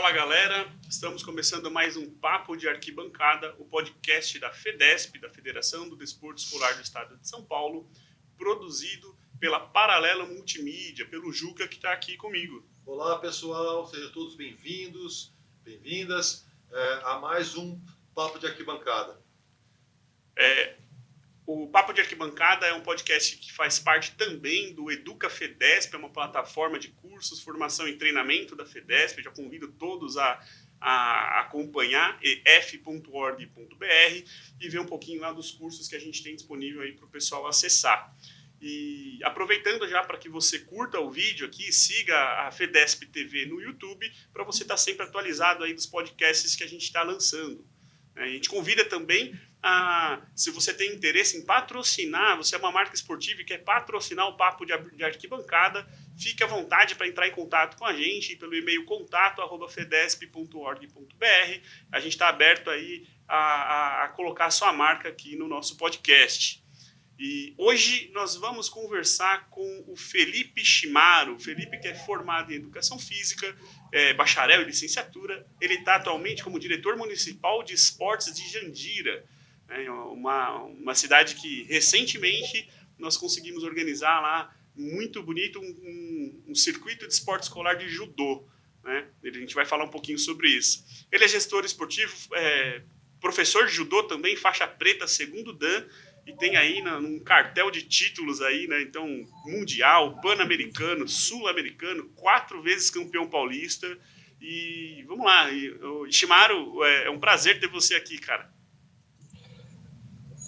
Fala galera, estamos começando mais um Papo de Arquibancada, o podcast da FEDESP, da Federação do Desporto Escolar do Estado de São Paulo, produzido pela Paralelo Multimídia, pelo Juca que está aqui comigo. Olá pessoal, sejam todos bem-vindos, bem-vindas a mais um Papo de Arquibancada. O Papo de Arquibancada é um podcast que faz parte também do Educa FEDESP, é uma plataforma de cursos, formação e treinamento da FEDESP. Eu já convido todos a acompanhar ef.org.br e ver um pouquinho lá dos cursos que a gente tem disponível aí para o pessoal acessar. E aproveitando já para que você curta o vídeo aqui, siga a FEDESP TV no YouTube para você estar sempre atualizado aí dos podcasts que a gente está lançando. A gente convida também se você tem interesse em patrocinar, você é uma marca esportiva e quer patrocinar o Papo de Arquibancada, fique à vontade para entrar em contato com a gente pelo e-mail contato@fedesp.org.br. A gente está aberto aí a colocar a sua marca aqui no nosso podcast. E hoje nós vamos conversar com o Felipe Chimaro. O Felipe, que é formado em Educação Física, bacharel e licenciatura. Ele está atualmente como diretor municipal de esportes de Jandira, uma cidade que recentemente nós conseguimos organizar lá, muito bonito, um circuito de esporte escolar de judô. Né? A gente vai falar um pouquinho sobre isso. Ele é gestor esportivo, professor de judô também, faixa preta, segundo dan, e tem aí um cartel de títulos aí, né? Então, mundial, pan-americano, sul-americano, 4 vezes campeão paulista. E vamos lá, Chimaro, é um prazer ter você aqui, cara.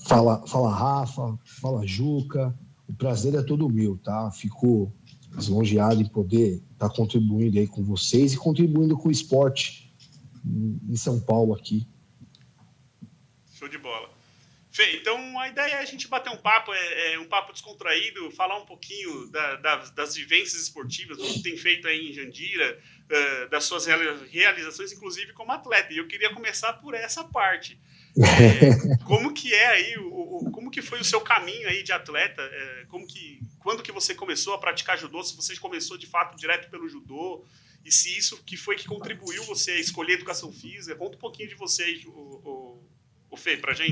Fala Rafa, fala Juca, o prazer é todo meu, tá? Fico lisonjeado em poder estar contribuindo aí com vocês e contribuindo com o esporte em São Paulo aqui. Show de bola. Fê, então a ideia é a gente bater um papo, um papo descontraído, falar um pouquinho das vivências esportivas, do que tem feito aí em Jandira, das suas realizações, inclusive como atleta. E eu queria começar por essa parte. Como que é aí, como que foi o seu caminho aí de atleta? Quando que você começou a praticar judô? Se você começou de fato direto pelo judô? E se isso que foi que contribuiu você a escolher educação física? Conta um pouquinho de você, o Fê, pra gente.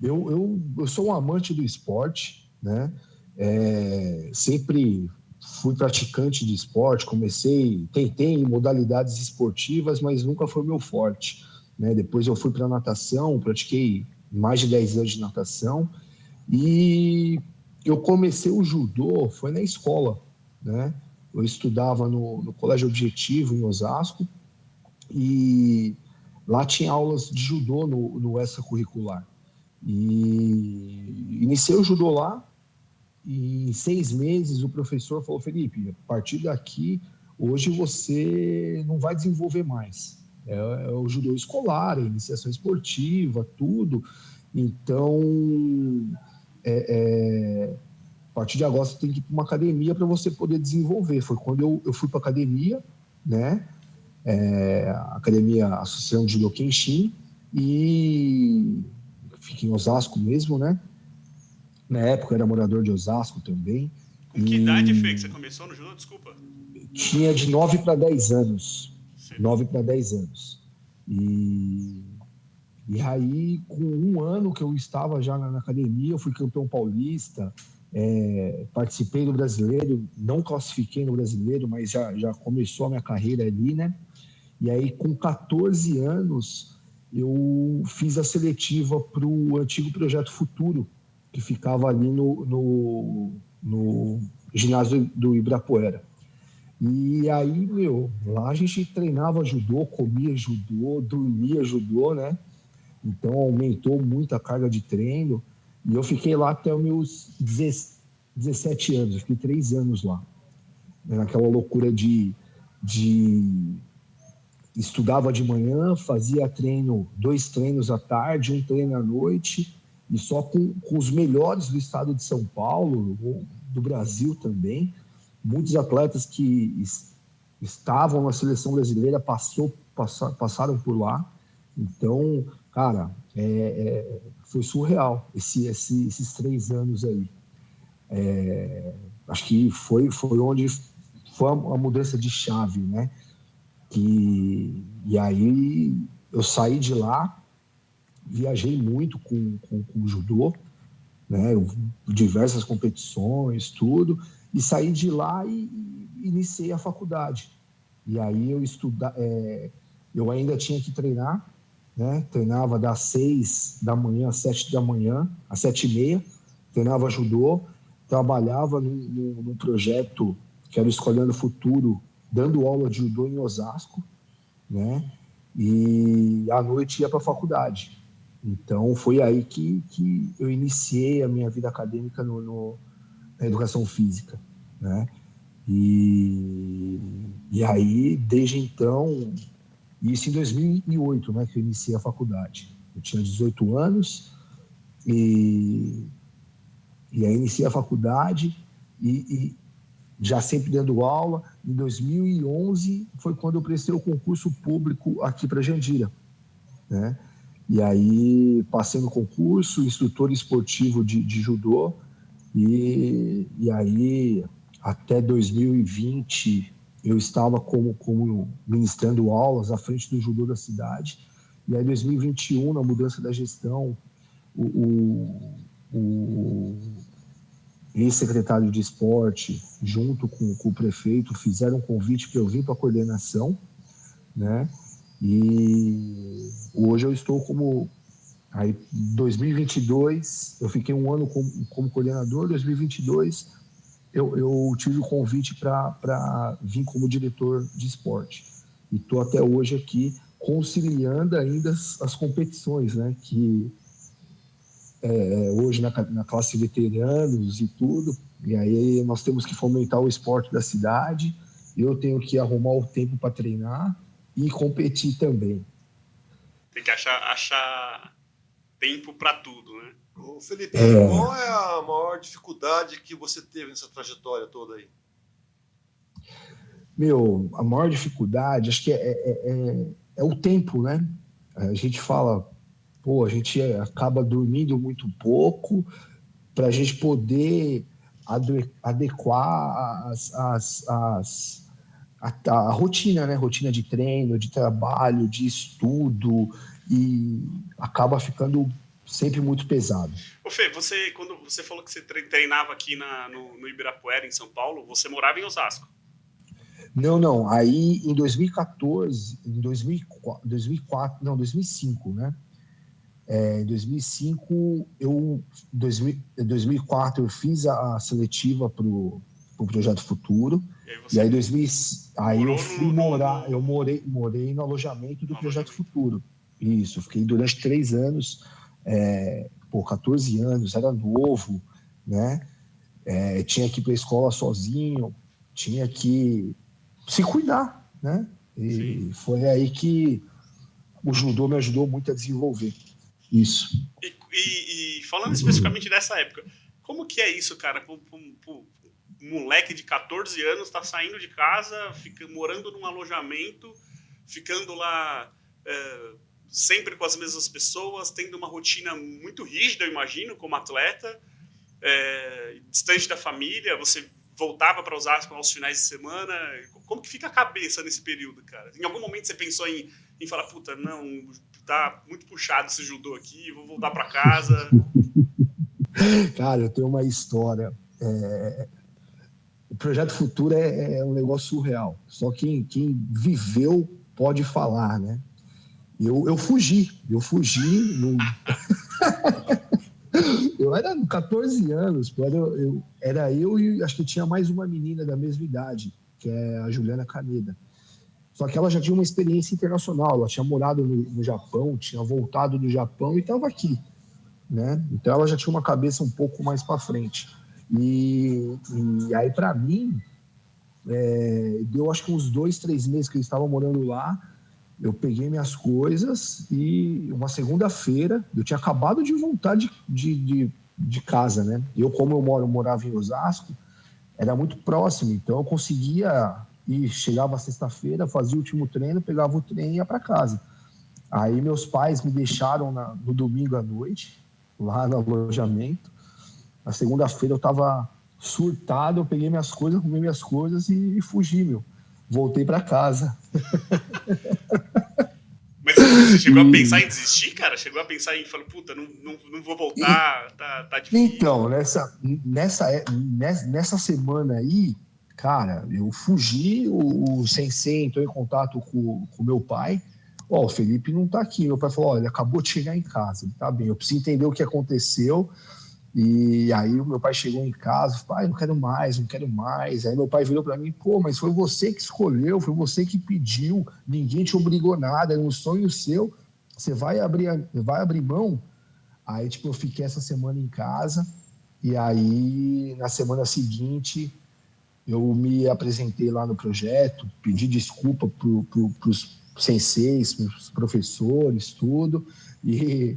Eu sou um amante do esporte, né? Sempre fui praticante de esporte, tentei em modalidades esportivas, mas nunca foi meu forte, né? Depois eu fui para natação, pratiquei mais de 10 anos de natação e eu comecei o judô, foi na escola, né? Eu estudava no Colégio Objetivo, em Osasco, e lá tinha aulas de judô no extracurricular. E iniciei o judô lá, e em 6 meses o professor falou: Felipe, a partir daqui, hoje você não vai desenvolver mais. É o judô escolar, a iniciação esportiva, tudo. Então, a partir de agora você tem que ir para uma academia para você poder desenvolver. Foi quando eu fui para a academia, né? A academia Associação de Judô Kenshin, e fica em Osasco mesmo, né? Na época eu era morador de Osasco também. Com que idade, Fê, que você começou no judô? Desculpa. Tinha de 9 para 10 anos. Sim. 9 para 10 anos. E aí, com 1 ano que eu estava já na academia, eu fui campeão paulista, participei do brasileiro, não classifiquei no brasileiro, mas já começou a minha carreira ali, né? E aí, com 14 anos, eu fiz a seletiva para o antigo Projeto Futuro, que ficava ali no ginásio do Ibirapuera. E aí, lá a gente treinava judô, comia judô, dormia judô, né? Então, aumentou muito a carga de treino. E eu fiquei lá até os meus 17 anos, eu fiquei 3 anos lá. Naquela loucura de estudava de manhã, fazia 2 treinos à tarde, 1 treino à noite, e só com os melhores do estado de São Paulo, do Brasil também. Muitos atletas que estavam na seleção brasileira passaram por lá. Então, cara, foi surreal esses 3 anos aí. Acho que foi onde foi a mudança de chave, né? E aí eu saí de lá, viajei muito com o judô, né? Diversas competições, tudo, e saí de lá e iniciei a faculdade. E aí eu ainda tinha que treinar, né? Treinava das 6 da manhã às 7 da manhã, às 7h30, treinava judô, trabalhava num projeto que era o Escolhendo o Futuro, dando aula de judô em Osasco, né? E à noite ia para a faculdade. Então foi aí que eu iniciei a minha vida acadêmica na educação física, né? E aí, desde então, isso em 2008, né, que eu iniciei a faculdade. Eu tinha 18 anos e aí iniciei a faculdade e já sempre dando aula. Em 2011 foi quando eu prestei o concurso público aqui para Jandira, né? E aí passei no concurso, instrutor esportivo de judô, e aí até 2020 eu estava como ministrando aulas à frente do judô da cidade. E aí, em 2021, na mudança da gestão, o ex-secretário de esporte, junto com o prefeito, fizeram um convite para eu vir para a coordenação, né? E hoje eu estou como... Aí, 2022, eu fiquei um ano como coordenador. 2022, eu tive o convite para vir como diretor de esporte. E estou até hoje aqui conciliando ainda as competições, né? Que hoje na classe veteranos e tudo. E aí nós temos que fomentar o esporte da cidade. Eu tenho que arrumar o tempo para treinar e competir também. Tem que achar tempo para tudo, né? Ô, Felipe, qual é a maior dificuldade que você teve nessa trajetória toda aí? A maior dificuldade, acho que é o tempo, né? A gente fala, a gente acaba dormindo muito pouco para a gente poder adequar a rotina, né? Rotina de treino, de trabalho, de estudo, e acaba ficando sempre muito pesado. Ô Fê, quando você falou que você treinava aqui no Ibirapuera, em São Paulo, você morava em Osasco? Não. Aí, em 2014, em 2004, não, 2005, né? Em 2005, em 2004, eu fiz a seletiva para o Projeto Futuro. E aí, eu fui morar, eu morei no alojamento do Projeto Futuro. Isso, fiquei durante 3 anos, 14 anos, era novo, né? Tinha que ir para a escola sozinho, tinha que se cuidar, né? E foi aí que o judô me ajudou muito a desenvolver isso. E falando especificamente dessa época, como que é isso, cara? Um moleque de 14 anos tá saindo de casa, morando num alojamento, ficando lá sempre com as mesmas pessoas, tendo uma rotina muito rígida, eu imagino, como atleta, distante da família, você voltava para Osasco aos finais de semana. Como que fica a cabeça nesse período, cara? Em algum momento você pensou em falar, puta, não, tá muito puxado esse judô aqui, vou voltar para casa? Cara, eu tenho uma história. O Projeto Futuro é um negócio surreal. Só quem viveu pode falar, né? Eu fugi. Eu era 14 anos, era eu e acho que tinha mais uma menina da mesma idade, que é a Juliana Caneda. Só que ela já tinha uma experiência internacional, ela tinha morado no Japão, tinha voltado do Japão e estava aqui, né? Então ela já tinha uma cabeça um pouco mais para frente. E aí, para mim, deu acho que uns 2, 3 meses que eles estavam morando lá. Eu peguei minhas coisas e uma segunda-feira, eu tinha acabado de voltar de casa, né? Como eu morava em Osasco, era muito próximo, então eu conseguia ir, chegava sexta-feira, fazia o último treino, pegava o trem e ia para casa. Aí meus pais me deixaram no domingo à noite, lá no alojamento. Na segunda-feira eu estava surtado, eu peguei minhas coisas, arrumei minhas coisas e fugi, meu. voltei para casa. Mas você chegou a pensar em desistir, cara? Chegou a pensar em falar, puta, não vou voltar, tá difícil. Então, nessa semana aí, cara, eu fugi, o sensei entrou em contato com o meu pai. Ó, o Felipe não tá aqui. Meu pai falou, ó, ele acabou de chegar em casa, ele tá bem, eu preciso entender o que aconteceu. E aí o meu pai chegou em casa, falou, pai, não quero mais, não quero mais. Aí meu pai virou para mim, pô, mas foi você que escolheu, foi você que pediu, ninguém te obrigou nada, era um sonho seu, você vai abrir mão? Aí, tipo, eu fiquei essa semana em casa, e aí, na semana seguinte, eu me apresentei lá no projeto, pedi desculpa pros senseis, pros professores, tudo, e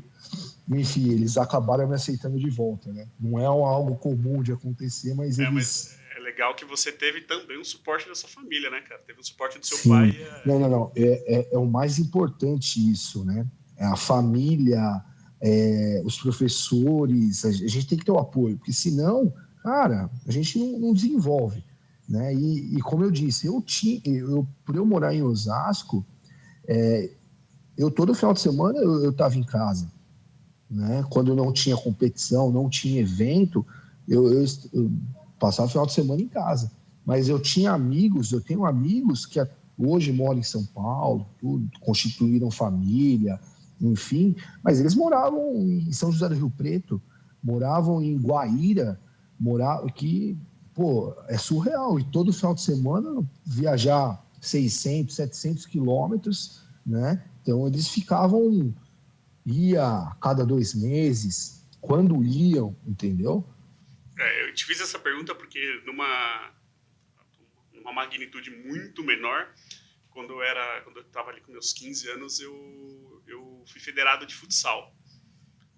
enfim, eles acabaram me aceitando de volta, né? Não é algo comum de acontecer, mas eles... Mas é legal que você teve também um suporte da sua família, né, cara? Teve o suporte do seu pai. Sim. Não. É o mais importante isso, né? É a família, os professores, a gente tem que ter o apoio, porque senão, cara, a gente não desenvolve, né? E como eu disse, por eu morar em Osasco, eu todo final de semana eu estava em casa, né? Quando não tinha competição, não tinha evento, eu passava o final de semana em casa. Mas eu tenho amigos que hoje moram em São Paulo, tudo, constituíram família, enfim, mas eles moravam em São José do Rio Preto, moravam em Guaíra, que, pô, é surreal. E todo final de semana viajar 600, 700 quilômetros, né? Então eles ia a cada 2 meses, quando iam, entendeu? Eu te fiz essa pergunta porque numa magnitude muito menor, quando eu estava ali com meus 15 anos, eu fui federado de futsal.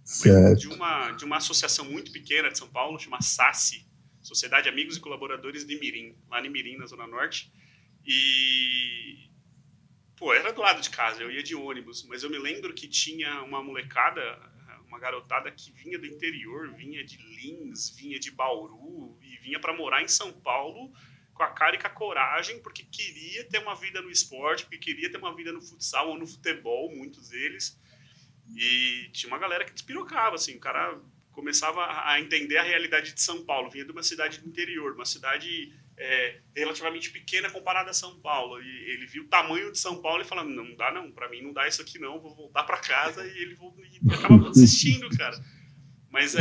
Mas Certo. de uma associação muito pequena de São Paulo, chama SACI, Sociedade Amigos e Colaboradores de Mirim, lá em Mirim, na Zona Norte. E, pô, era do lado de casa, eu ia de ônibus, mas eu me lembro que tinha uma molecada, uma garotada que vinha do interior, vinha de Lins, vinha de Bauru e vinha para morar em São Paulo com a cara e com a coragem, porque queria ter uma vida no esporte, porque queria ter uma vida no futsal ou no futebol, muitos deles. E tinha uma galera que despirocava, assim, o cara começava a entender a realidade de São Paulo, vinha de uma cidade do interior, uma cidade relativamente pequena comparada a São Paulo, e ele viu o tamanho de São Paulo e falava, não dá não, pra mim não dá isso aqui não, vou voltar pra casa, e ele acabava desistindo, cara. Mas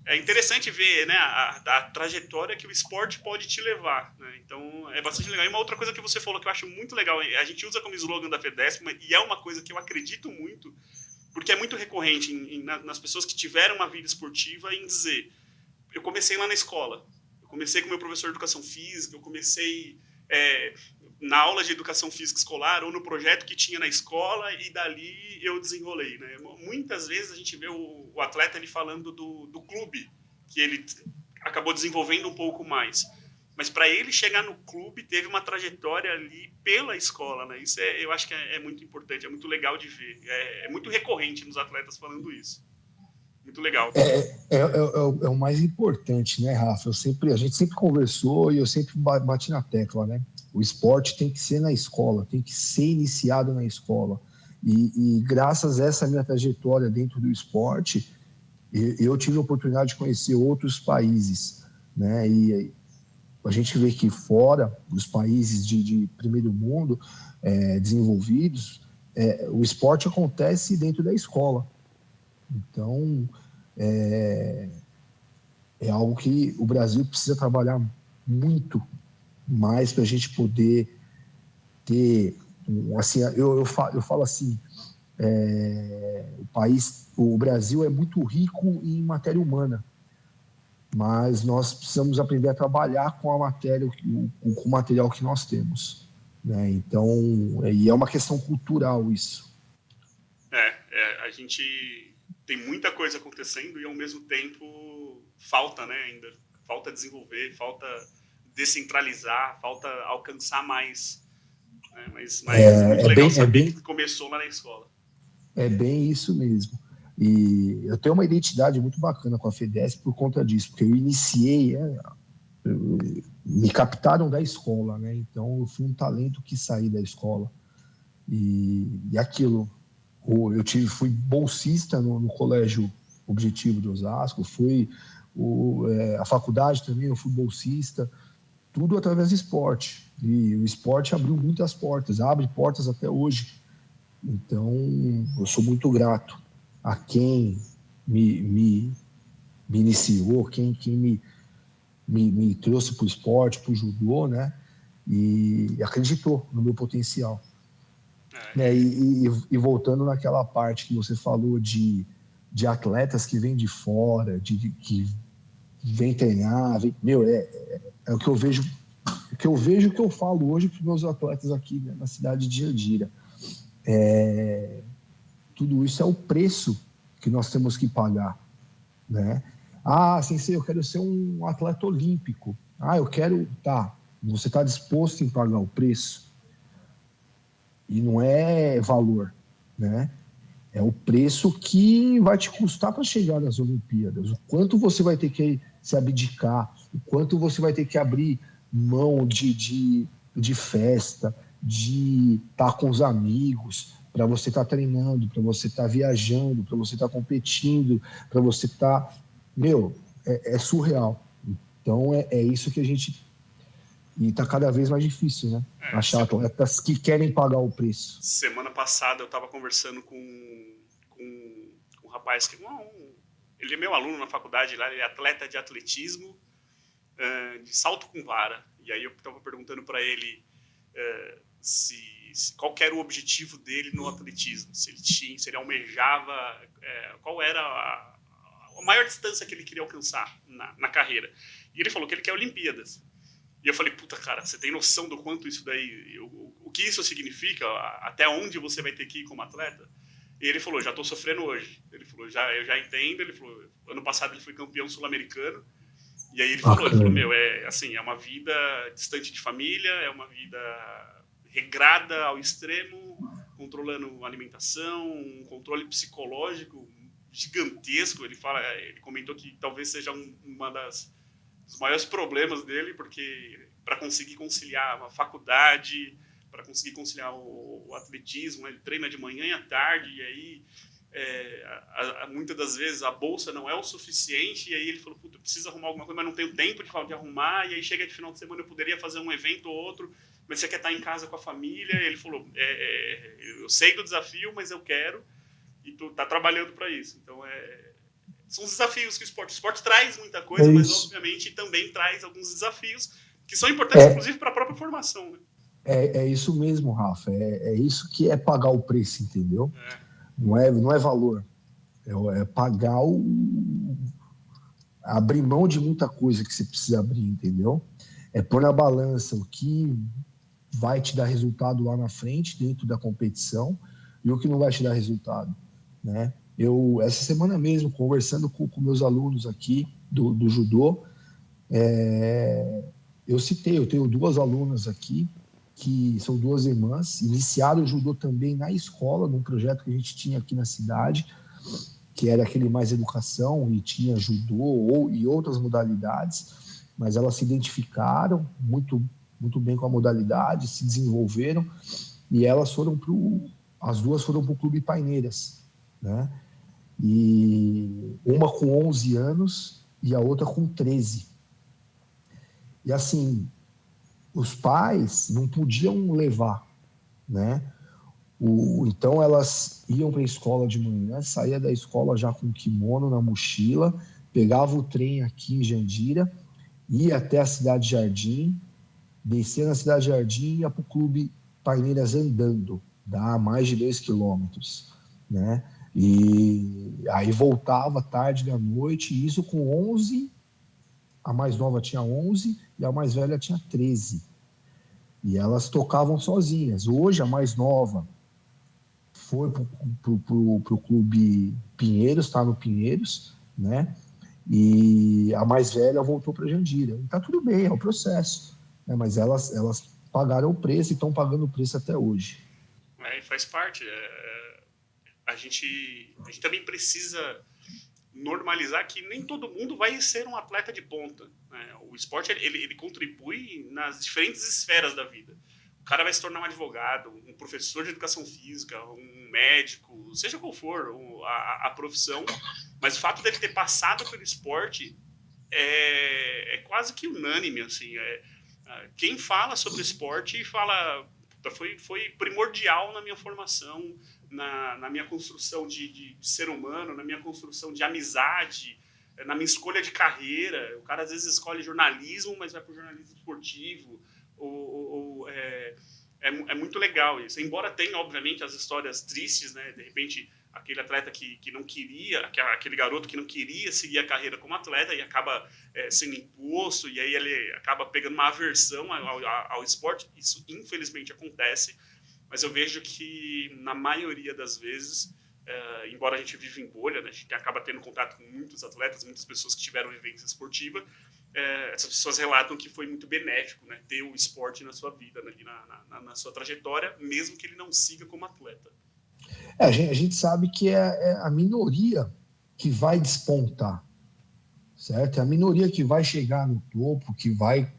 é interessante ver, né, a trajetória que o esporte pode te levar, né? Então é bastante legal. E uma outra coisa que você falou que eu acho muito legal, a gente usa como slogan da FEDESP, e é uma coisa que eu acredito muito, porque é muito recorrente nas pessoas que tiveram uma vida esportiva, em dizer, eu comecei lá na escola, eu comecei com meu professor de educação física, eu comecei na aula de educação física escolar ou no projeto que tinha na escola, e dali eu desenrolei, né? Muitas vezes a gente vê o atleta ele falando do clube que ele acabou desenvolvendo um pouco mais, mas para ele chegar no clube teve uma trajetória ali pela escola, né? Isso eu acho que é muito importante, é muito legal de ver, é muito recorrente nos atletas falando isso. Muito legal. É o mais importante, né, Rafa? A gente sempre conversou e eu sempre bati na tecla, né? O esporte tem que ser na escola, tem que ser iniciado na escola. E graças a essa minha trajetória dentro do esporte, eu tive a oportunidade de conhecer outros países, né? E a gente vê que fora, os países de primeiro mundo, desenvolvidos, o esporte acontece dentro da escola. Então, é algo que o Brasil precisa trabalhar muito mais para a gente poder ter, assim, eu falo assim, o Brasil é muito rico em matéria humana, mas nós precisamos aprender a trabalhar com a matéria, com o material que nós temos, né? Então, e é uma questão cultural isso. A gente tem muita coisa acontecendo e ao mesmo tempo falta, né, ainda. Falta desenvolver, falta descentralizar, falta alcançar mais. Né? Mas muito legal saber que começou lá na escola. É bem isso mesmo. E eu tenho uma identidade muito bacana com a FEDESP por conta disso, porque eu iniciei, me captaram da escola, né? Então eu fui um talento que saí da escola. E aquilo, fui bolsista no Colégio Objetivo de Osasco, a faculdade também eu fui bolsista, tudo através do esporte. E o esporte abriu muitas portas, abre portas até hoje. Então eu sou muito grato a quem me iniciou, quem me trouxe para o esporte, para o judô, né? E acreditou no meu potencial. Né? E voltando naquela parte que você falou de atletas que vêm de fora, que vêm treinar, é o que eu vejo, que eu falo hoje para os meus atletas aqui, né, na cidade de Jandira. Tudo isso é o preço que nós temos que pagar, né? Sensei, eu quero ser um atleta olímpico. Eu quero... Tá, você está disposto em pagar o preço? E não é valor, né? É o preço que vai te custar para chegar nas Olimpíadas. O quanto você vai ter que se abdicar, o quanto você vai ter que abrir mão de festa, de estar com os amigos, para você estar treinando, para você estar viajando, para você estar competindo, para você estar... é surreal. Então é isso que a gente... E está cada vez mais difícil, né? Achar atletas que querem pagar o preço. Semana passada eu estava conversando com um rapaz que... ele é meu aluno na faculdade, lá, ele é atleta de atletismo, de salto com vara. E aí eu estava perguntando para ele qual era o objetivo dele no atletismo. Se ele almejava... qual era a maior distância que ele queria alcançar na carreira. E ele falou que ele quer Olimpíadas. E eu falei, puta, cara, você tem noção do quanto isso daí... O que isso significa? Até onde você vai ter que ir como atleta? E ele falou, já estou sofrendo hoje. Ele falou, eu já entendo. Ele falou, ano passado ele foi campeão sul-americano. E aí ele falou, é uma vida distante de família, é uma vida regrada ao extremo, controlando a alimentação, um controle psicológico gigantesco. Ele comentou que talvez seja uma dos maiores problemas dele, porque para conseguir conciliar a faculdade, para conseguir conciliar o atletismo, ele treina de manhã e à tarde, e aí muitas das vezes a bolsa não é o suficiente, e aí ele falou, puta, eu preciso arrumar alguma coisa, mas não tenho tempo de arrumar, e aí chega de final de semana, eu poderia fazer um evento ou outro, mas você quer estar em casa com a família? E ele falou, eu sei do desafio, mas eu quero, e tu tá trabalhando para isso. Então são os desafios que o esporte traz muita coisa, mas obviamente também traz alguns desafios que são importantes, inclusive, para a própria formação, né? É isso mesmo, Rafa. É isso que é pagar o preço, entendeu? Não é valor. É pagar abrir mão de muita coisa que você precisa abrir, entendeu? É pôr na balança o que vai te dar resultado lá na frente, dentro da competição, e o que não vai te dar resultado, né? Essa semana mesmo, conversando com meus alunos aqui do judô, eu tenho 2 alunas aqui, que são 2 irmãs, iniciaram o judô também na escola, num projeto que a gente tinha aqui na cidade, que era aquele mais educação, e tinha judô e outras modalidades, mas elas se identificaram muito, muito bem com a modalidade, se desenvolveram, e elas as 2 foram para o Clube Paineiras, né? E uma com 11 anos e a outra com 13. E assim, os pais não podiam levar, né? Então elas iam para a escola de manhã, saía da escola já com kimono na mochila, pegava o trem aqui em Jandira, ia até a Cidade Jardim, descia na Cidade Jardim e ia para o Clube Paineiras andando, dá mais de 2 quilômetros, né? E aí voltava tarde da noite, e isso com 11, a mais nova tinha 11 e a mais velha tinha 13. E elas tocavam sozinhas. Hoje a mais nova foi pro Clube Pinheiros, está no Pinheiros, né? E a mais velha voltou para Jandira. E tá tudo bem, é o processo, né? Mas elas pagaram o preço e estão pagando o preço até hoje. Faz parte. A gente também precisa normalizar que nem todo mundo vai ser um atleta de ponta, né? O esporte ele contribui nas diferentes esferas da vida. O cara vai se tornar um advogado, um professor de educação física, um médico, seja qual for a profissão, mas o fato dele ter passado pelo esporte é quase que unânime, assim. Quem fala sobre esporte foi primordial na minha formação, na minha construção de ser humano, na minha construção de amizade, na minha escolha de carreira. O cara às vezes escolhe jornalismo, mas vai para o jornalismo esportivo. É muito legal isso. Embora tenha, obviamente, as histórias tristes, né? De repente, aquele atleta que não queria, aquele garoto que não queria seguir a carreira como atleta e acaba sendo imposto, e aí ele acaba pegando uma aversão ao esporte. Isso, infelizmente, acontece. Mas eu vejo que, na maioria das vezes, embora a gente viva em bolha, né, a gente acaba tendo contato com muitos atletas, muitas pessoas que tiveram vivência esportiva, essas pessoas relatam que foi muito benéfico, né, ter o esporte na sua vida, né, na sua trajetória, mesmo que ele não siga como atleta. A gente sabe que é a minoria que vai despontar, certo? É a minoria que vai chegar no topo, que vai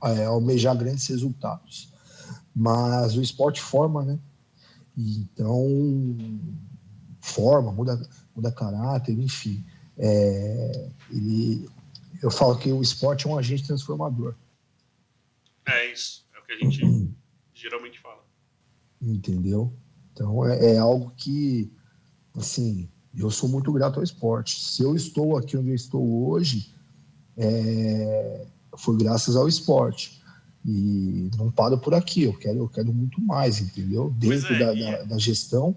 almejar grandes resultados. Mas o esporte forma, né? Então, forma, muda caráter, enfim. Eu falo que o esporte é um agente transformador. É isso, é o que a gente geralmente fala. Entendeu? Então, é algo que, assim, eu sou muito grato ao esporte. Se eu estou aqui onde eu estou hoje, foi graças ao esporte. E não paro por aqui, eu quero muito mais, entendeu? Dentro da gestão.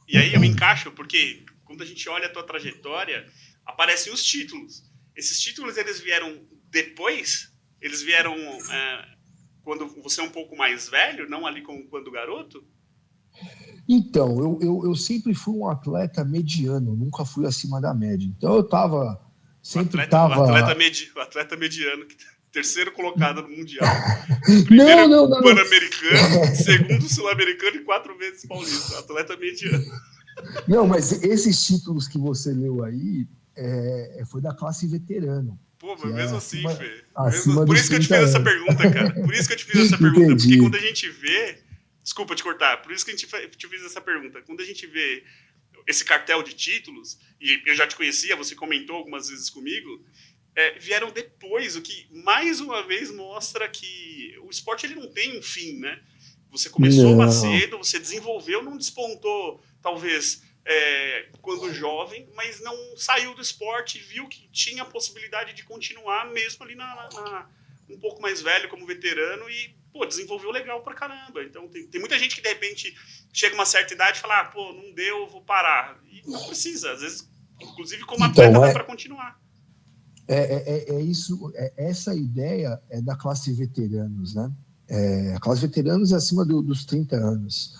E aí eu me encaixo, porque quando a gente olha a tua trajetória, aparecem os títulos. Esses títulos, eles vieram depois? Eles vieram quando você é um pouco mais velho, não ali quando garoto? Então, eu sempre fui um atleta mediano, nunca fui acima da média. Então eu tava... O atleta mediano, terceiro colocado no Mundial, primeiro não. Pan-Americano, segundo Sul-Americano e 4 vezes paulista. Atleta mediano. Não, mas esses títulos que você leu aí foi da classe veterano. Pô, mas mesmo assim, Fê. Por isso que eu te fiz essa pergunta, cara. Por isso que eu te fiz essa pergunta. Entendi. Porque quando a gente vê... Desculpa te cortar. Por isso que eu te fiz essa pergunta. Quando a gente vê esse cartel de títulos, e eu já te conhecia, você comentou algumas vezes comigo, vieram depois, o que mais uma vez mostra que o esporte ele não tem um fim, né? Você começou mais cedo, você desenvolveu, não despontou, talvez, quando jovem, mas não saiu do esporte, viu que tinha a possibilidade de continuar mesmo ali um pouco mais velho, como veterano, e desenvolveu legal pra caramba. Então tem muita gente que de repente chega uma certa idade e fala, não deu, vou parar. E não precisa, às vezes, inclusive como atleta, dá pra continuar. Isso, essa ideia é da classe veteranos, né? A classe veteranos é acima dos 30 anos.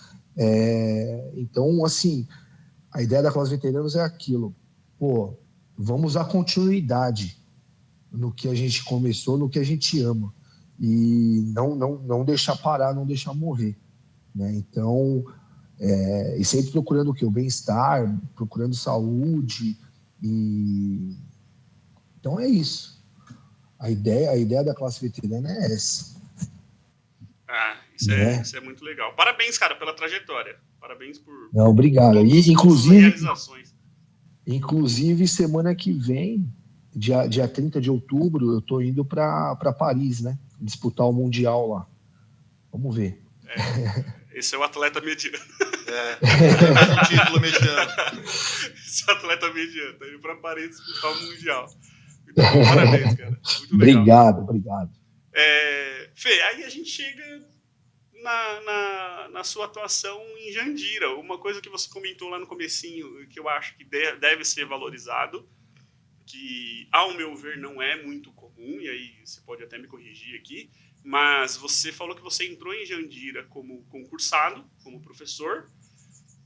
Então, assim, a ideia da classe veteranos é aquilo. Vamos dar continuidade no que a gente começou, no que a gente ama. E não deixar parar, não deixar morrer, né? Então, e sempre procurando o quê? O bem-estar, procurando saúde. Então é isso. A ideia da classe veterana é essa. Isso é muito legal. Parabéns, cara, pela trajetória. Parabéns por... Não, obrigado. E, realizações. Inclusive, semana que vem, dia 30 de outubro, eu tô indo para Paris, né? Disputar o Mundial lá. Vamos ver. Esse é o atleta mediano. Um título mediano. Esse é o atleta mediano. Tá indo para Paris disputar o Mundial. Muito bom, parabéns, cara. Muito legal. Obrigado. Fê, aí a gente chega na sua atuação em Jandira. Uma coisa que você comentou lá no comecinho, que eu acho que deve ser valorizado, que, ao meu ver, não é muito comum, e aí você pode até me corrigir aqui, mas você falou que você entrou em Jandira como concursado, como professor,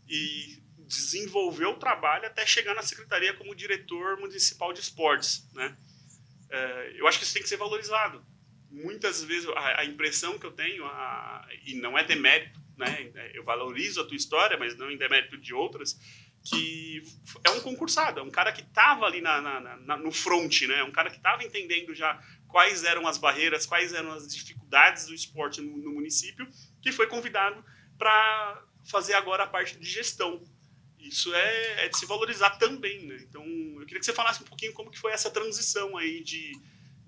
e desenvolveu o trabalho até chegar na secretaria como diretor municipal de esportes, né? Eu acho que isso tem que ser valorizado. Muitas vezes, a impressão que eu tenho, e não é demérito, né? Eu valorizo a tua história, mas não em demérito de outras, que é um concursado, é um cara que estava ali no front, né? Um cara que estava entendendo já quais eram as barreiras, quais eram as dificuldades do esporte no município, que foi convidado para fazer agora a parte de gestão. Isso é de se valorizar também, né? Então, eu queria que você falasse um pouquinho como que foi essa transição aí de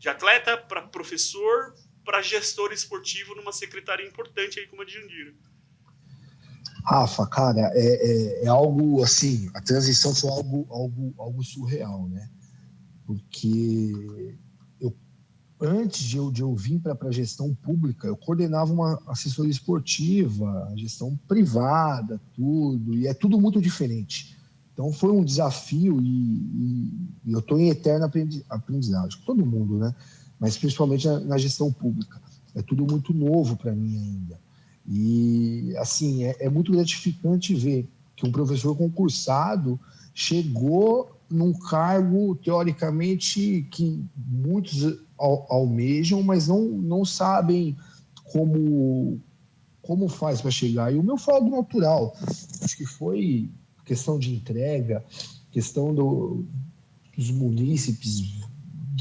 atleta para professor para gestor esportivo numa secretaria importante aí como a de Jandira. Rafa, cara, é algo assim, a transição foi algo surreal, né? Porque antes de eu vir para a gestão pública, eu coordenava uma assessoria esportiva, gestão privada, tudo, e é tudo muito diferente. Então foi um desafio e eu estou em eterna aprendizagem, todo mundo, né? Mas principalmente na gestão pública. É tudo muito novo para mim ainda. E, assim, é muito gratificante ver que um professor concursado chegou num cargo, teoricamente, que muitos almejam, mas não sabem como faz para chegar. E o meu foi algo natural. Acho que foi questão de entrega, questão dos munícipes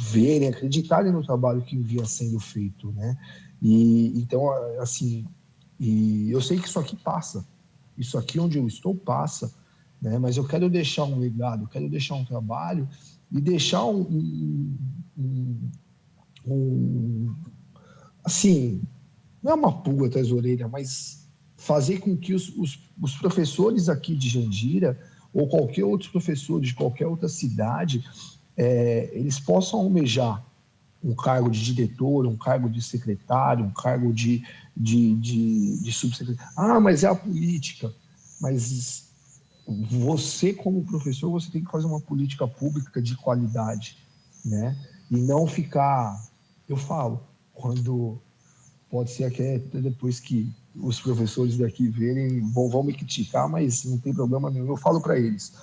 verem, acreditarem no trabalho que vinha sendo feito, né? E então, assim, e eu sei que isso aqui passa, isso aqui onde eu estou passa, né? Mas eu quero deixar um legado, eu quero deixar um trabalho e deixar assim, não é uma pulga atrás da orelha, mas fazer com que os professores aqui de Jandira ou qualquer outro professor de qualquer outra cidade, eles possam almejar um cargo de diretor, um cargo de secretário, um cargo de subsecretário. Ah, mas é a política. Mas você, como professor, você tem que fazer uma política pública de qualidade, né? E não ficar... Eu falo, quando... Pode ser que até depois que os professores daqui verem, vão me criticar, mas não tem problema nenhum. Eu falo para eles,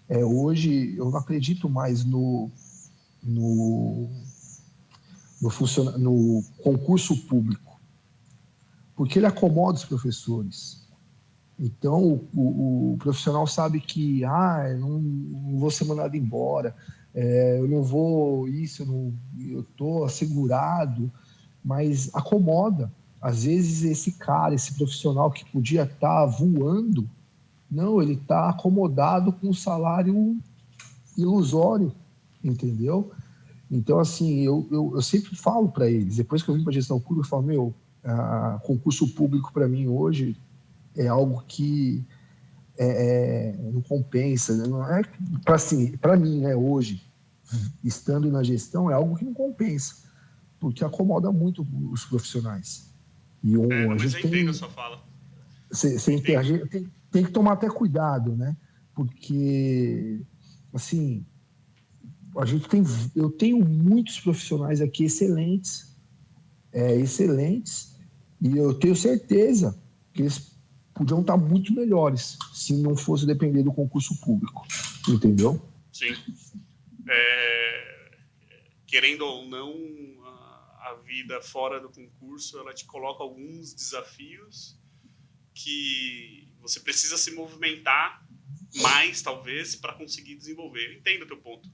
hoje eu não acredito mais no no concurso público, porque ele acomoda os professores. Então, o profissional sabe que eu não vou ser mandado embora, eu não vou isso, eu estou assegurado, mas acomoda. Às vezes, esse profissional que podia estar voando, não, ele está acomodado com um salário ilusório, entendeu? Então, assim, eu sempre falo para eles, depois que eu vim para a gestão pública, eu falo, concurso público para mim hoje é algo que não compensa, né? Não é assim, para mim, né, hoje, estando na gestão, é algo que não compensa, porque acomoda muito os profissionais. E Não, a mas gente eu entendo a tem, sua fala. a gente tem que tomar até cuidado, né? Porque, assim, eu tenho muitos profissionais aqui excelentes, e eu tenho certeza que eles podiam estar muito melhores se não fosse depender do concurso público, entendeu? Sim. Querendo ou não, a vida fora do concurso, ela te coloca alguns desafios que você precisa se movimentar mais, talvez, para conseguir desenvolver. Eu entendo o teu ponto.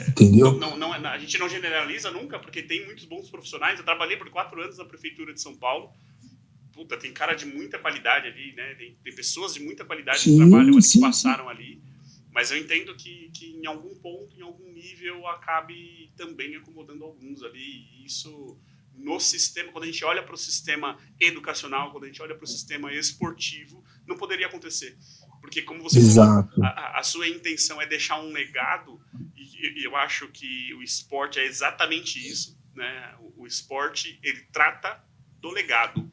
Entendeu? A gente não generaliza nunca, porque tem muitos bons profissionais. Eu trabalhei por 4 anos na prefeitura de São Paulo. Puta, tem cara de muita qualidade ali, né? Tem pessoas de muita qualidade que trabalham ali, que passaram ali. Mas eu entendo que em algum ponto, em algum nível, acabe também acomodando alguns ali. E isso, no sistema, quando a gente olha para o sistema educacional, quando a gente olha para o sistema esportivo, não poderia acontecer. Porque, como você Exato. falou, a sua intenção é deixar um legado, e eu acho que o esporte é exatamente isso, né? O esporte, ele trata do legado.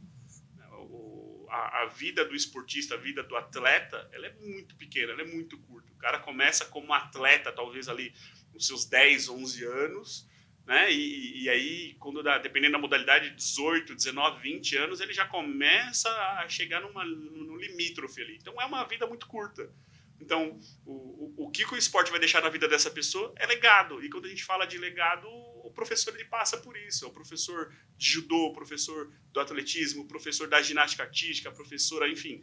A vida do esportista, a vida do atleta, ela é muito pequena, ela é muito curta. O cara começa como atleta, talvez ali nos seus 10, 11 anos, né? E aí, dependendo da modalidade, 18, 19, 20 anos, ele já começa a chegar no limítrofe ali. Então, é uma vida muito curta. Então, o que o esporte vai deixar na vida dessa pessoa é legado. E quando a gente fala de legado, o professor ele passa por isso. É o professor de judô, o professor do atletismo, o professor da ginástica artística, a professora, enfim,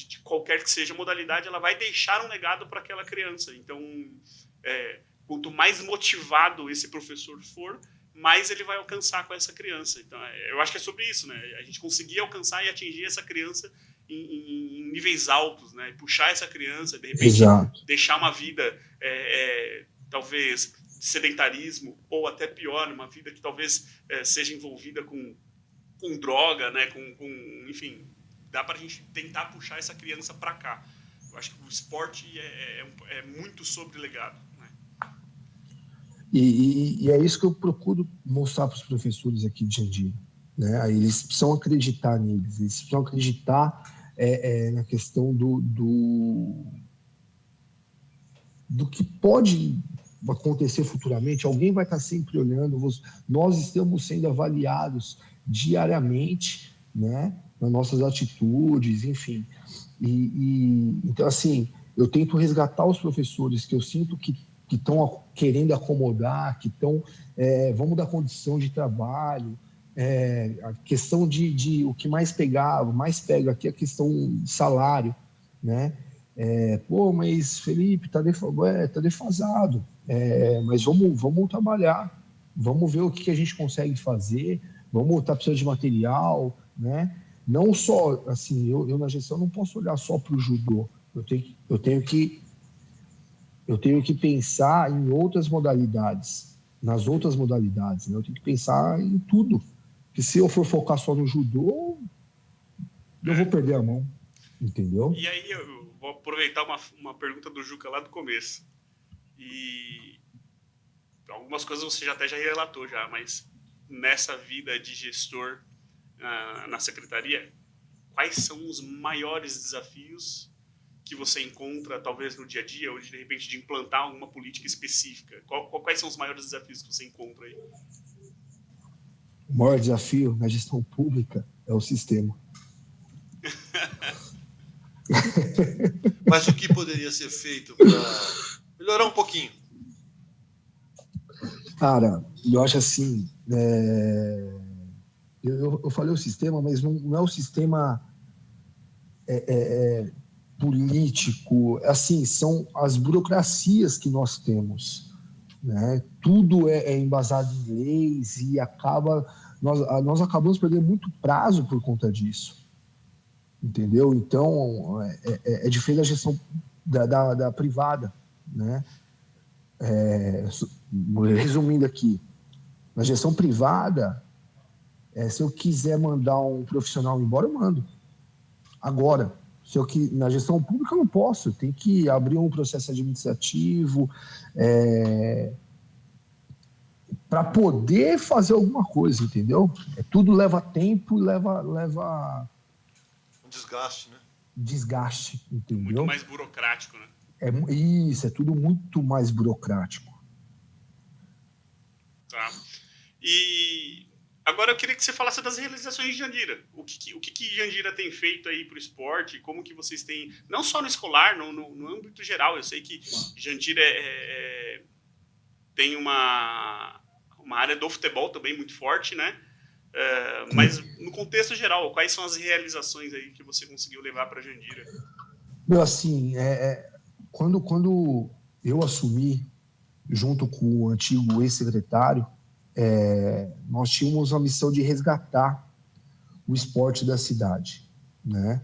de qualquer que seja a modalidade, ela vai deixar um legado para aquela criança. Então, quanto mais motivado esse professor for, mais ele vai alcançar com essa criança. Então, eu acho que é sobre isso, né? A gente conseguir alcançar e atingir essa criança em níveis altos, né? Puxar essa criança, de repente, Exato. deixar uma vida, talvez, de sedentarismo, ou até pior, uma vida que talvez seja envolvida com droga, né? Enfim, dá para a gente tentar puxar essa criança para cá. Eu acho que o esporte é muito sobre legado. E é isso que eu procuro mostrar para os professores aqui de Jandira, né? Aí eles precisam acreditar neles, eles precisam acreditar na questão do que pode acontecer futuramente. Alguém vai estar sempre olhando, nós estamos sendo avaliados diariamente, né? Nas nossas atitudes, enfim. Então, assim, eu tento resgatar os professores que eu sinto que estão querendo acomodar, que estão, vamos dar condição de trabalho, a questão de o que mais pega aqui é a questão de salário, né? Mas Felipe, tá defasado, mas vamos trabalhar, vamos ver o que a gente consegue fazer, vamos estar precisando de material, né? Não só, assim, eu na gestão não posso olhar só para o judô, eu tenho que pensar em outras modalidades, nas outras modalidades, né? Eu tenho que pensar em tudo, porque se eu for focar só no judô, eu vou perder a mão, entendeu? E aí eu vou aproveitar uma pergunta do Juca lá do começo. E algumas coisas você já relatou já, mas nessa vida de gestor na secretaria, quais são os maiores desafios que você encontra, talvez no dia a dia, ou de repente de implantar alguma política específica? Quais são os maiores desafios que você encontra aí? O maior desafio na gestão pública é o sistema. Mas o que poderia ser feito para melhorar um pouquinho? Cara, eu acho assim, eu falei o sistema, mas não é o sistema político, assim, são as burocracias que nós temos, né? Tudo é embasado em leis e nós acabamos perdendo muito prazo por conta disso, entendeu? Então, é diferente da gestão da privada, né? Resumindo aqui, na gestão privada, se eu quiser mandar um profissional embora, eu mando. Agora, na gestão pública eu não posso, eu tenho que abrir um processo administrativo para poder fazer alguma coisa, entendeu? Tudo leva tempo e leva um desgaste, né? Desgaste, entendeu? Muito mais burocrático, né? Isso, é tudo muito mais burocrático. Tá. E agora eu queria que você falasse das realizações de Jandira. O que Jandira tem feito aí para o esporte? Como que vocês têm, não só no escolar, no âmbito geral. Eu sei que Jandira tem uma área do futebol também muito forte, né? Mas no contexto geral, quais são as realizações aí que você conseguiu levar para Jandira? Meu, assim, quando eu assumi, junto com o antigo ex-secretário, nós tínhamos a missão de resgatar o esporte da cidade, né?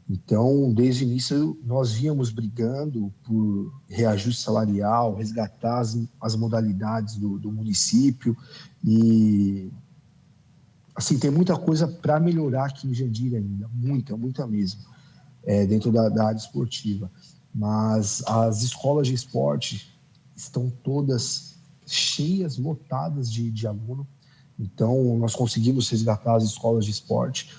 Então, desde o início, nós víamos brigando por reajuste salarial, resgatar as modalidades do município e, assim, tem muita coisa para melhorar aqui em Jandira ainda, muita mesmo, dentro da área esportiva. Mas as escolas de esporte estão todas cheias, lotadas de aluno. Então, nós conseguimos resgatar as escolas de esporte.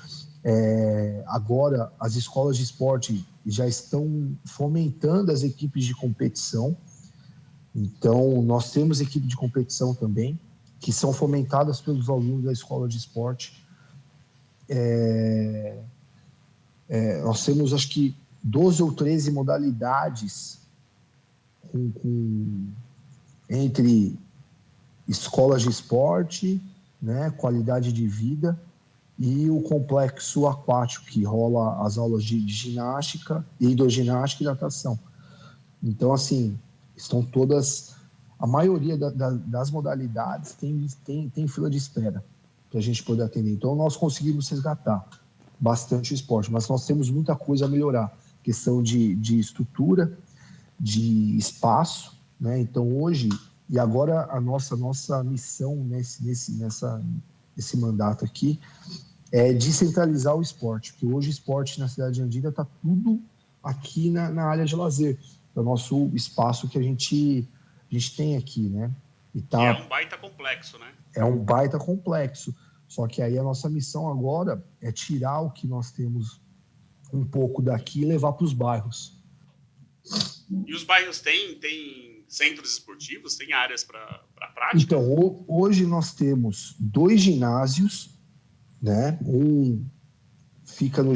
Agora, as escolas de esporte já estão fomentando as equipes de competição. Então, nós temos equipe de competição também, que são fomentadas pelos alunos da escola de esporte. Nós temos, acho que, 12 ou 13 modalidades entre escolas de esporte, né, qualidade de vida e o complexo aquático, que rola as aulas de ginástica, hidroginástica e natação. Então, assim, estão todas... A maioria das modalidades tem fila de espera para a gente poder atender. Então, nós conseguimos resgatar bastante o esporte, mas nós temos muita coisa a melhorar. Questão de estrutura, de espaço, né? Então, hoje, e agora a nossa missão nesse mandato aqui é descentralizar o esporte, porque hoje o esporte na cidade de Andira está tudo aqui na área de lazer, é o nosso espaço que a gente tem aqui, né? E que é um baita complexo, né? É um baita complexo. Só que aí a nossa missão agora é tirar o que nós temos um pouco daqui e levar para os bairros. E os bairros têm centros esportivos, têm áreas para prática? Então, hoje nós temos 2 ginásios, né? Um fica no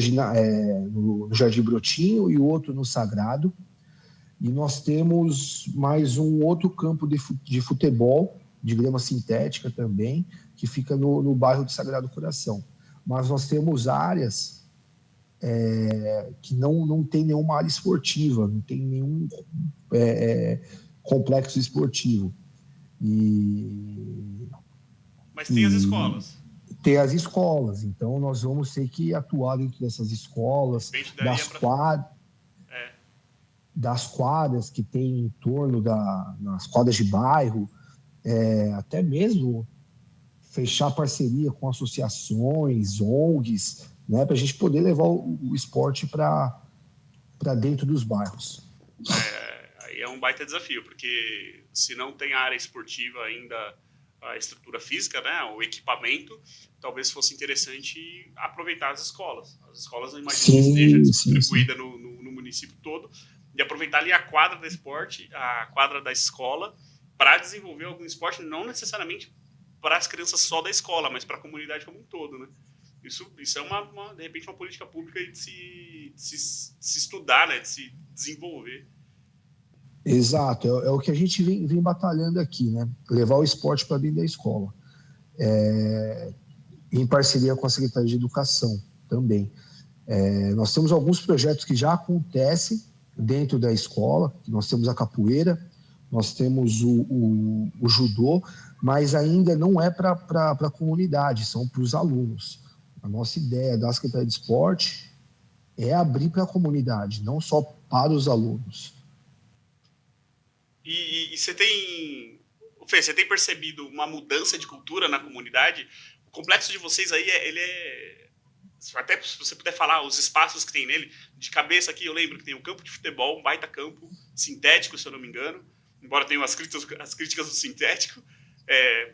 Jardim Brotinho e o outro no Sagrado. E nós temos mais um outro campo de futebol, de grama sintética também, que fica no bairro de Sagrado Coração. Mas nós temos áreas que não tem nenhuma área esportiva, não tem nenhum complexo esportivo. Mas tem as escolas. Tem as escolas, então nós vamos ter que atuar dentro dessas escolas, das quadras que tem em torno das quadras de bairro, até mesmo fechar parceria com associações, ONGs, né, para a gente poder levar o esporte para dentro dos bairros. Aí é um baita desafio, porque se não tem área esportiva ainda, a estrutura física, né, o equipamento, talvez fosse interessante aproveitar as escolas. As escolas, eu imagino que esteja distribuída no município todo, e aproveitar ali a quadra do esporte, a quadra da escola, para desenvolver algum esporte, não necessariamente para as crianças só da escola, mas para a comunidade como um todo, né? Isso é, de repente, uma política pública de se estudar, né, de se desenvolver. Exato, é o que a gente vem batalhando aqui, né? Levar o esporte para dentro da escola. Em parceria com a Secretaria de Educação também. Nós temos alguns projetos que já acontecem dentro da escola. Nós temos a capoeira, nós temos o judô, mas ainda não é para a comunidade, são para os alunos. A nossa ideia da Secretaria de Esporte é abrir para a comunidade, não só para os alunos. E você tem percebido uma mudança de cultura na comunidade? O complexo de vocês aí, até se você puder falar os espaços que tem nele, de cabeça aqui eu lembro que tem um campo de futebol, um baita campo sintético, se eu não me engano, embora tenham as críticas do sintético.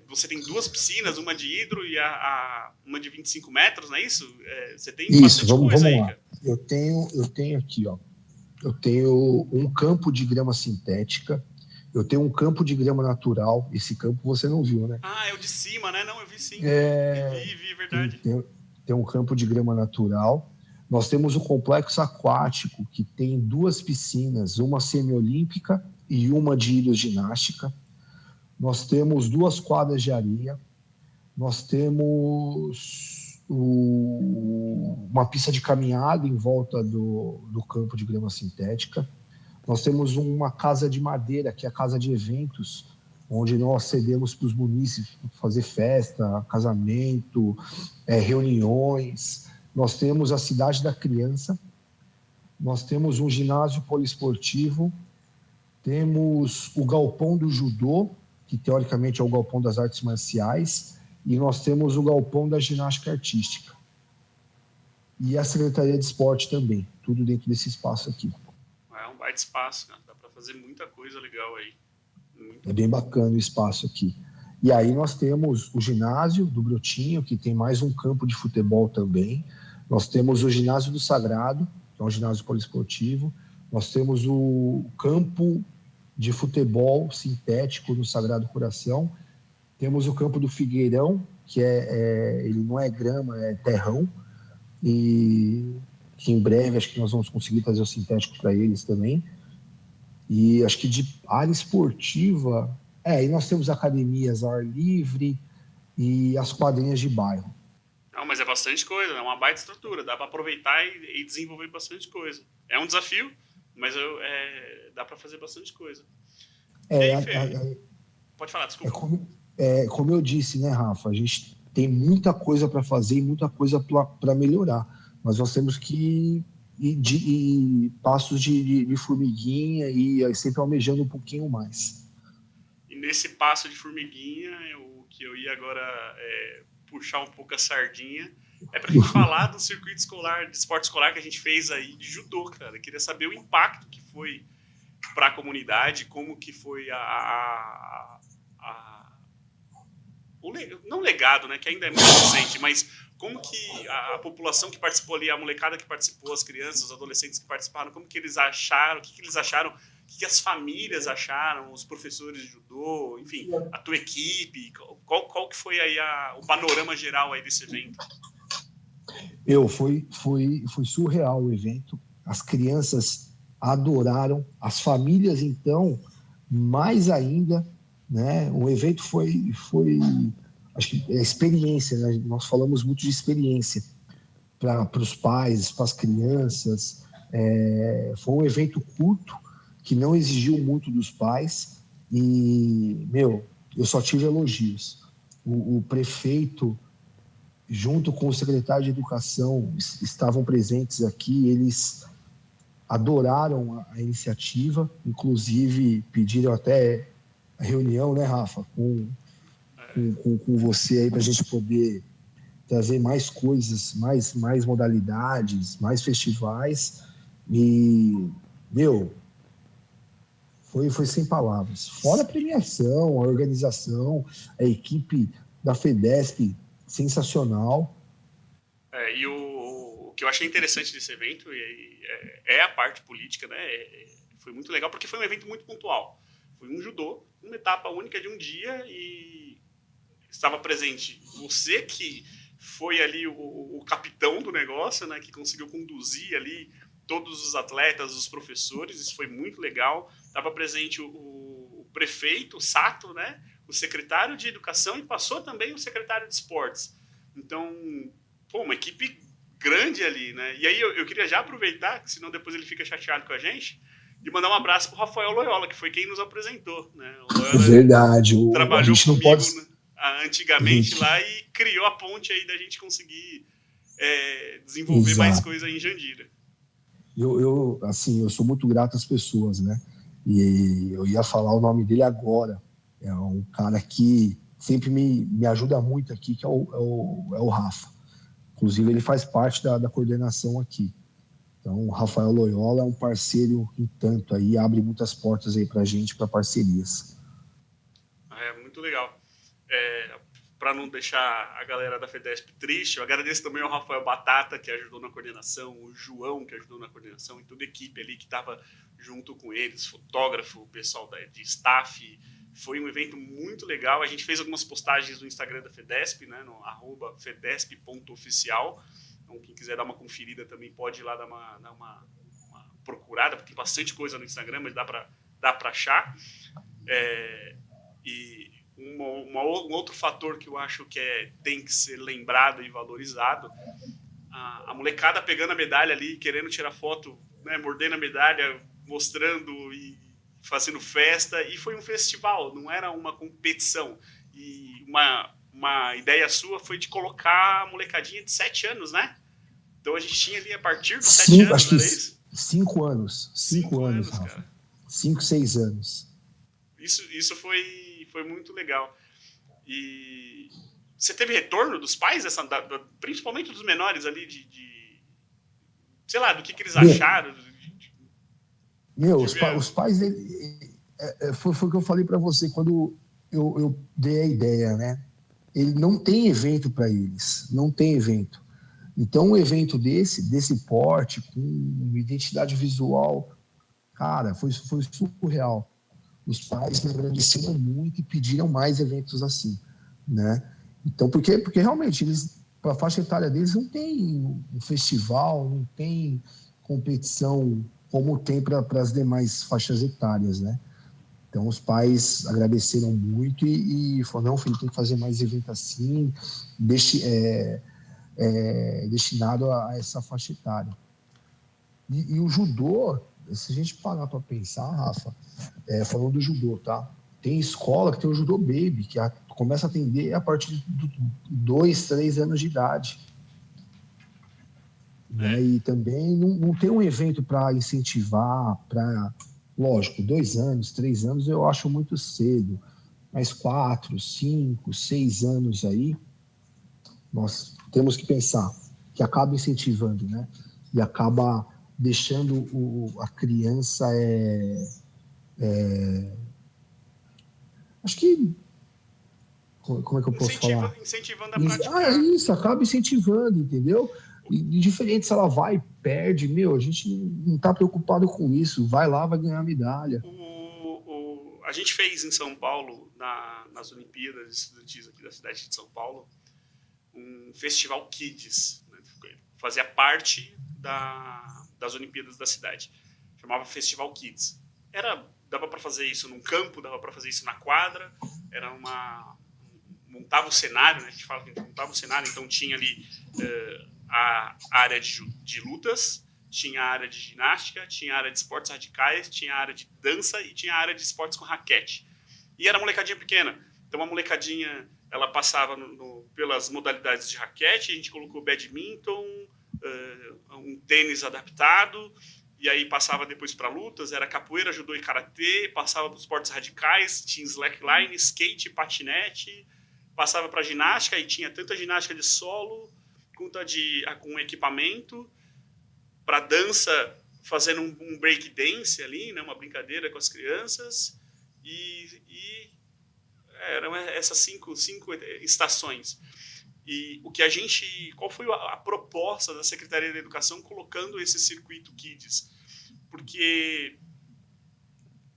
Você tem 2 piscinas, uma de hidro e uma de 25 metros, não é isso? Você tem bastante coisa aí, cara. Eu tenho aqui, ó. Eu tenho um campo de grama sintética, eu tenho um campo de grama natural. Esse campo você não viu, né? É o de cima, né? Não, eu vi sim. Vi, verdade. Tem um campo de grama natural. Nós temos o complexo aquático, que tem 2 piscinas, uma semiolímpica e uma de hidroginástica. Nós temos 2 quadras de areia. Nós temos uma pista de caminhada em volta do campo de grama sintética. Nós temos uma casa de madeira, que é a casa de eventos, onde nós cedemos para os munícipes fazer festa, casamento, reuniões. Nós temos a Cidade da Criança, nós temos um ginásio poliesportivo, temos o galpão do judô, que teoricamente é o galpão das artes marciais, e nós temos o galpão da ginástica artística. E a Secretaria de Esporte também, tudo dentro desse espaço aqui. É um baita espaço, né? Dá para fazer muita coisa legal aí. É bem bacana o espaço aqui. E aí nós temos o ginásio do Brotinho, que tem mais um campo de futebol também. Nós temos o ginásio do Sagrado, que é um ginásio poliesportivo. Nós temos o campo de futebol sintético no Sagrado Coração. Temos o campo do Figueirão, que ele não é grama, é terrão. E que em breve acho que nós vamos conseguir fazer o sintético para eles também. E acho que de área esportiva, e nós temos academias ao ar livre e as quadrinhas de bairro. mas é bastante coisa, é uma baita estrutura, dá para aproveitar e desenvolver bastante coisa. É um desafio, mas dá para fazer bastante coisa. E aí, Fê, pode falar, desculpa. Como eu disse, né, Rafa, a gente tem muita coisa para fazer e muita coisa para melhorar, mas nós temos que ir passos de formiguinha e sempre almejando um pouquinho mais. E nesse passo de formiguinha, o que eu ia agora puxar um pouco a sardinha, é pra gente falar do circuito escolar, de esporte escolar que a gente fez aí de judô, cara. Eu queria saber o impacto que foi para a comunidade, como que foi não legado, né, que ainda é muito recente, mas como que a população que participou ali, a molecada que participou, as crianças, os adolescentes que participaram, como que eles acharam, o que eles acharam, o que as famílias acharam, os professores de judô, enfim, a tua equipe, qual que foi aí o panorama geral aí desse evento? Foi surreal o evento. As crianças adoraram, as famílias, então, mais ainda, né? O evento foi acho que é experiência, né? Nós falamos muito de experiência para os pais, para as crianças. Foi um evento curto, que não exigiu muito dos pais, e, eu só tive elogios. O prefeito, junto com o secretário de Educação, estavam presentes aqui, eles adoraram a iniciativa, inclusive pediram até a reunião, né, Rafa, com você aí para a gente poder trazer mais coisas, mais modalidades, mais festivais. E, foi sem palavras. Fora a premiação, a organização, a equipe da FEDESP, sensacional. E o que eu achei interessante desse evento é a parte política, né? Foi muito legal, porque foi um evento muito pontual. Foi um judô, uma etapa única de um dia, e estava presente você, que foi ali o capitão do negócio, né? Que conseguiu conduzir ali todos os atletas, os professores, isso foi muito legal. Estava presente o prefeito, o Sato, né? O secretário de Educação, e passou também o secretário de Esportes. Então, uma equipe grande ali, né? E aí eu queria já aproveitar, senão depois ele fica chateado com a gente, e mandar um abraço pro Rafael Loyola, que foi quem nos apresentou, né? O Loyola verdade. Trabalhou comigo antigamente lá e criou a ponte aí da gente conseguir desenvolver mais coisa em Jandira. Eu sou muito grato às pessoas, né? E eu ia falar o nome dele agora. É um cara que sempre me ajuda muito aqui, que é o Rafa. Inclusive, ele faz parte da coordenação aqui. Então, o Rafael Loyola é um parceiro em tanto aí, abre muitas portas aí pra gente, para parcerias. Muito legal. Para não deixar a galera da FEDESP triste, eu agradeço também ao Rafael Batata, que ajudou na coordenação, o João, que ajudou na coordenação, e toda a equipe ali que estava junto com eles, fotógrafo, o pessoal de staff. Foi um evento muito legal. A gente fez algumas postagens no Instagram da FEDESP, né, no @fedesp.oficial. Então, quem quiser dar uma conferida também pode ir lá dar uma procurada, porque tem bastante coisa no Instagram, mas dá para achar. E um outro fator que eu acho que tem que ser lembrado e valorizado, a molecada pegando a medalha ali, querendo tirar foto, né, mordendo a medalha, mostrando e fazendo festa, e foi um festival, não era uma competição. E uma ideia sua foi de colocar a molecadinha de 7 anos, né? Então a gente tinha ali a partir de 7 anos, acho que não era isso? 5 anos. 5 anos, Rafa. Cara. 5, 6 anos. Isso foi muito legal. E você teve retorno dos pais, principalmente dos menores ali, sei lá, do que eles acharam? Os pais dele, foi o que eu falei para você quando eu dei a ideia, né? Ele não tem evento para eles, não tem evento. Então, um evento desse porte, com uma identidade visual, cara, foi surreal. Os pais me agradeceram muito e pediram mais eventos assim, né? Então, porque realmente, para a faixa etária deles, não tem um festival, não tem competição como tem para as demais faixas etárias, né? Então, os pais agradeceram muito e falaram, não, filho, tem que fazer mais evento assim, destinado a essa faixa etária. E o judô, se a gente parar para pensar, Rafa, falando do judô, tá? Tem escola que tem o judô baby, que começa a atender a partir de 2, 3 anos de idade. Né? E também não tem um evento para incentivar, lógico, 2 anos, 3 anos eu acho muito cedo, mas 4, 5, 6 anos aí, nós temos que pensar que acaba incentivando, né? E acaba deixando a criança acho que como é que eu posso falar? Incentivando a praticar. Isso, acaba incentivando, entendeu? Indiferente se ela vai, perde, a gente não está preocupado com isso, vai lá, vai ganhar medalha. A gente fez em São Paulo, nas Olimpíadas Estudantis aqui da cidade de São Paulo, um festival Kids, né? Fazia parte das Olimpíadas da cidade. Chamava Festival Kids. Dava para fazer isso num campo, dava para fazer isso na quadra, montava o cenário, né? A gente fala que montava o cenário, então tinha ali a área de lutas, tinha a área de ginástica, tinha a área de esportes radicais, tinha a área de dança e tinha a área de esportes com raquete. E era molecadinha pequena, então a molecadinha ela passava pelas modalidades de raquete, a gente colocou badminton, um tênis adaptado, e aí passava depois para lutas, era capoeira, judô e karatê, passava para os esportes radicais, tinha slackline, skate, patinete, passava para ginástica, e tinha tanto a ginástica de solo quanto com equipamento, para dança, fazendo um break dance ali, né, uma brincadeira com as crianças, e eram essas cinco estações. E qual foi a proposta da Secretaria da Educação colocando esse circuito Kids? Porque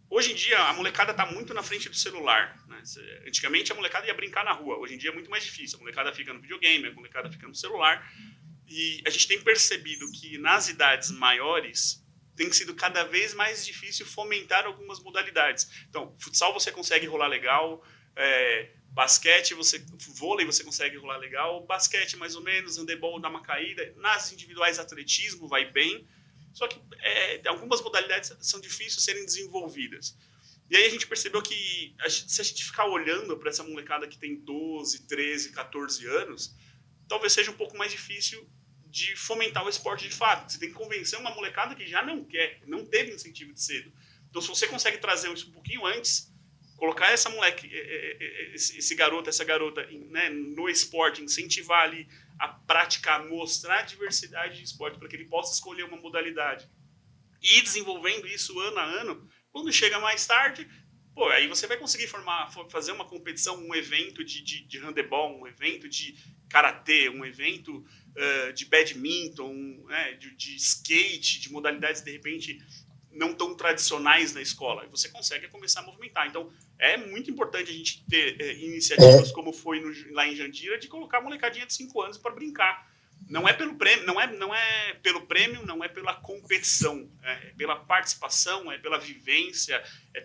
hoje em dia a molecada está muito na frente do celular, né? Antigamente a molecada ia brincar na rua, hoje em dia é muito mais difícil. A molecada fica no videogame, a molecada fica no celular. E a gente tem percebido que nas idades maiores tem sido cada vez mais difícil fomentar algumas modalidades. Então, futsal você consegue rolar legal, basquete, vôlei você consegue rolar legal, basquete mais ou menos, handebol dá uma caída, nas individuais atletismo vai bem, só que algumas modalidades são difíceis de serem desenvolvidas. E aí a gente percebeu que se a gente ficar olhando para essa molecada que tem 12, 13, 14 anos, talvez seja um pouco mais difícil de fomentar o esporte de fato. Você tem que convencer uma molecada que já não quer, não teve incentivo de cedo. Então se você consegue trazer isso um pouquinho antes, colocar esse garoto, essa garota, né, no esporte, incentivar ali a praticar, mostrar a diversidade de esporte para que ele possa escolher uma modalidade e ir desenvolvendo isso ano a ano, quando chega mais tarde, aí você vai conseguir fazer uma competição, um evento de handebol, um evento de karatê, um evento de badminton, né, de skate, de modalidades, de repente, não tão tradicionais na escola. Você consegue começar a movimentar. Então, é muito importante a gente ter iniciativas como foi lá em Jandira, de colocar a molecadinha de 5 anos para brincar. Não é pelo prêmio, não é pelo prêmio, não é pela competição, é pela participação, é pela vivência, é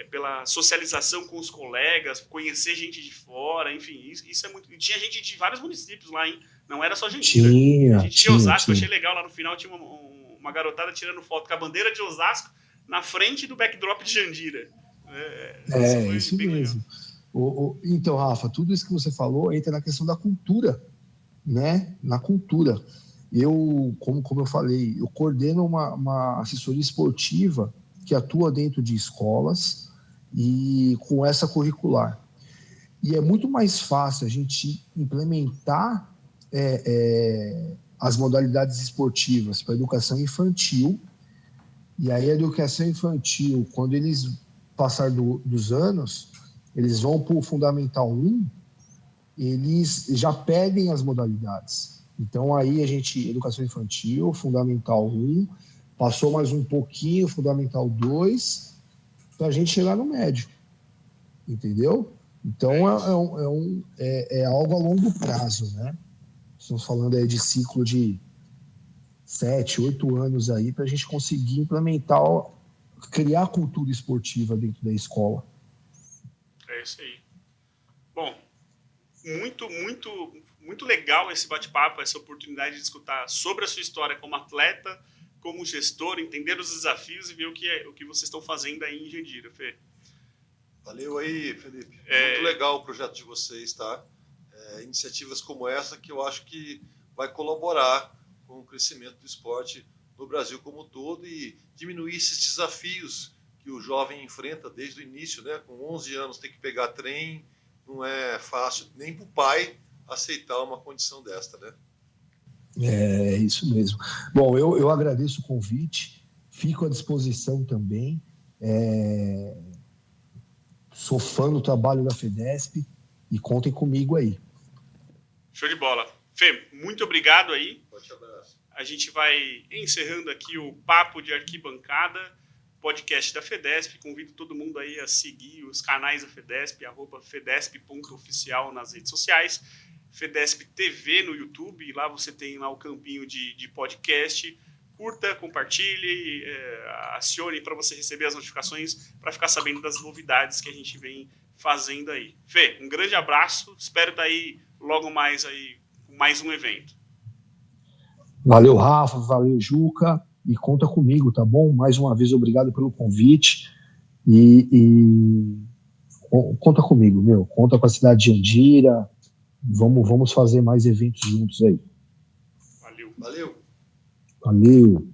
pela socialização com os colegas, conhecer gente de fora, enfim, isso é muito. E tinha gente de vários municípios lá, hein? Não era só Jandira. Gente de Osasco, achei legal, lá no final tinha uma garotada tirando foto com a bandeira de Osasco na frente do backdrop de Jandira. Isso mesmo. Então, Rafa, tudo isso que você falou entra na questão da cultura, né? Na cultura. Como eu falei, eu coordeno uma assessoria esportiva que atua dentro de escolas e com essa curricular. E é muito mais fácil a gente implementar as modalidades esportivas para a educação infantil. E aí a educação infantil, quando eles passar dos anos, eles vão para o Fundamental 1, eles já pedem as modalidades. Então aí educação infantil, Fundamental 1, passou mais um pouquinho, Fundamental 2, para a gente chegar no médio. Entendeu? Então é algo a longo prazo, né? Estamos falando aí de ciclo de 7, 8 anos aí para a gente conseguir implementar, criar cultura esportiva dentro da escola. É isso aí. Bom, muito, muito, muito legal esse bate-papo, essa oportunidade de escutar sobre a sua história como atleta, como gestor, entender os desafios e ver o que vocês estão fazendo aí em Jandira, Fê. Valeu aí, Felipe. Muito legal o projeto de vocês, tá? Iniciativas como essa que eu acho que vai colaborar com o crescimento do esporte no Brasil como um todo e diminuir esses desafios que o jovem enfrenta desde o início, né? Com 11 anos tem que pegar trem, não é fácil nem para o pai aceitar uma condição desta, né? É isso mesmo. Bom, eu agradeço o convite, fico à disposição também. Sou fã do trabalho da FEDESP e contem comigo aí. Show de bola. Fê, muito obrigado aí. Forte abraço. A gente vai encerrando aqui o Papo de Arquibancada, podcast da FEDESP. Convido todo mundo aí a seguir os canais da FEDESP, @fedesp.oficial nas redes sociais, FEDESP TV no YouTube, e lá você tem lá o campinho de podcast. Curta, compartilhe, acione para você receber as notificações, para ficar sabendo das novidades que a gente vem fazendo aí. Fê, um grande abraço, espero estar aí logo mais aí com mais um evento. Valeu, Rafa, valeu, Juca, e conta comigo, tá bom? Mais uma vez, obrigado pelo convite e conta comigo, meu, conta com a cidade de Jandira, vamos fazer mais eventos juntos aí. Valeu. Valeu. Valeu.